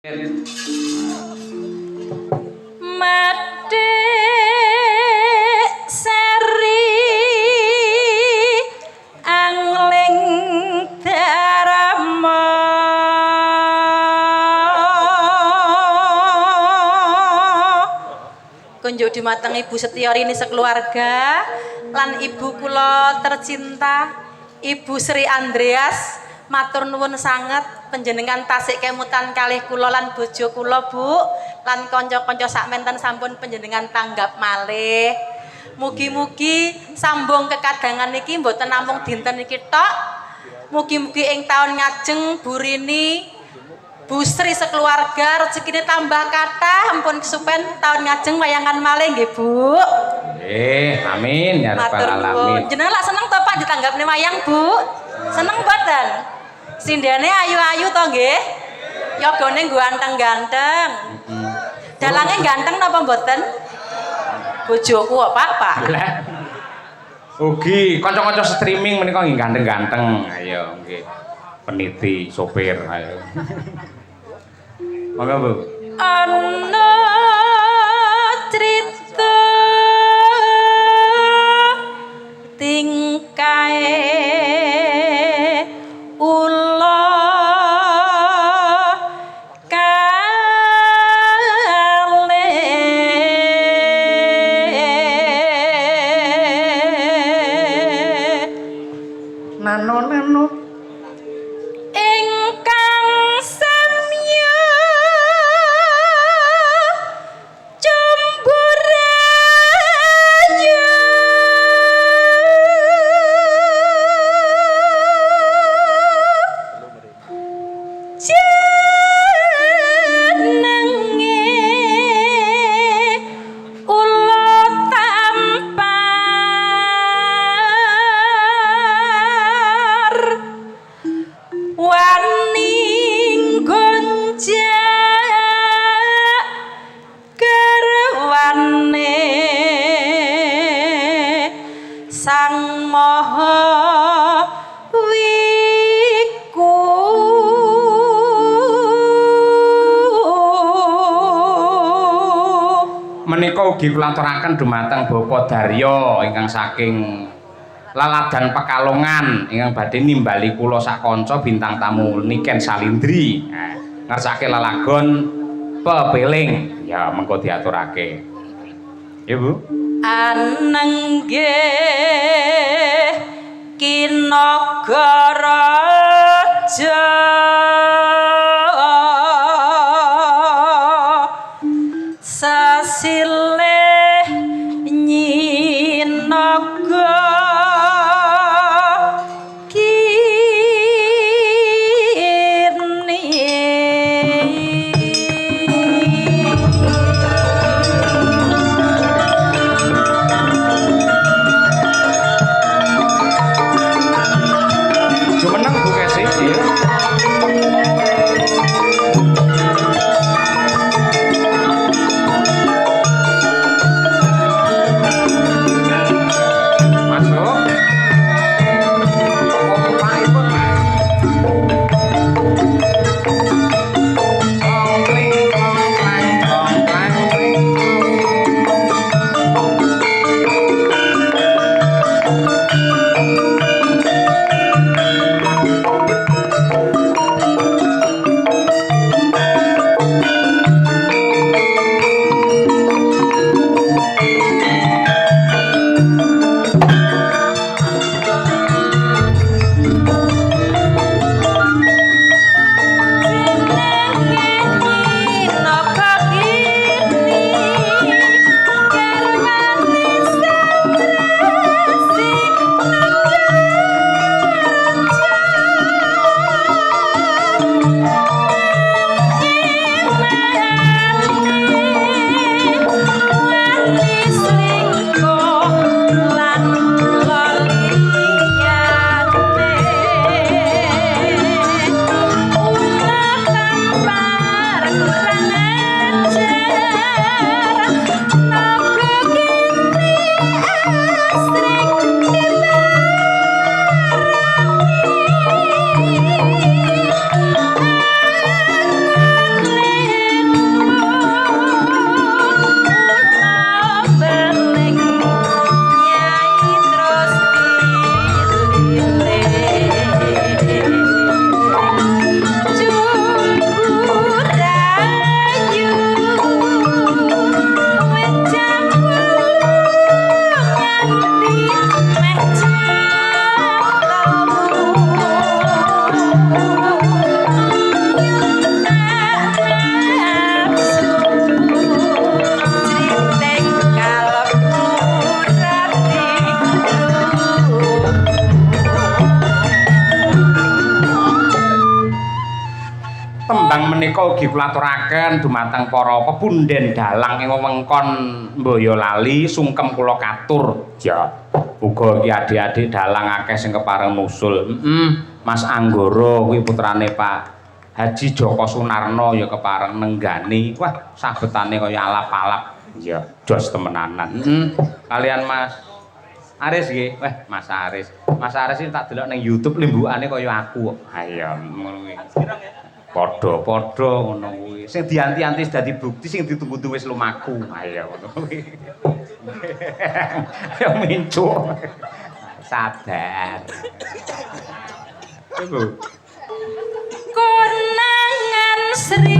Mati seri angling darama kunjuk dumateng Ibu Setyorini sekeluarga lan ibu kula tercinta Ibu Sri Andreas matur nuwun sanget panjenengan tasik kemutan kalih kula lan bojo kula Bu lan kanca-kanca sakmenten sampun panjenengan tanggap malih. Mugi-mugi sambung kekadangan niki mboten namung dinten niki tok. Mugi-mugi ing taun ngajeng Burini Bu Sri sekeluarga rezekine tambah kathah ampun kesupen taun ngajeng wayangan malih nggih Bu. Amin ya rabbal alamin. Jenengan lak seneng to Pak ditanggapne wayang Bu? Seneng mboten? Sindene ayu-ayu to nggih? Yogane ganteng-ganteng. Dalange ganteng napa mboten? Bojoku kok Pak. Ugi kanca-kanca streaming menika nggih ganteng-ganteng. Ayo nggih. Peniti, sopir, ayo. Monggo Bu. Ana crita tingkae ula Nano ingkang samya cemburayu jenenge ula tampar wani gonjak garwane sang maha wiku menika ugi kula aturaken dumateng Bapak Daryo ingkang saking Laladan Pekalongan ingkang badhe nimbali kula sak kanca bintang tamu Niken Salindri. Ngersake lelagon pepeling. Ya mengko diaturake. Ya Bu. anenggih kinagaraja sasilih nyinaga Jumeneng Bu Kesi. menika ugi kula aturaken dumateng para pepunden dalang ing wewengkon Boyolali sungkem kula katur. Ya. Uga iki adik-adik dalang akeh sing kepareng nusul. Mas Anggara kuwi putrane Pak Haji Joko Sunarno ya kepareng nenggani. Wah, sabetane kaya alap-alap. Ya, jos temenanan. Kalian Mas Aris nggih. Wah, Mas Aris. Mas Aris iki tak delok ning YouTube limbukane kaya aku kok. Ha iya, ngono kuwi. Padha-padha ngono kuwi. Sing dianti-anti dadi bukti, sing ditunggu-tunggu wis lumaku. Ha iya ngono kuwi. Ya mincuk. Sadar. Ibu. Konangan Sri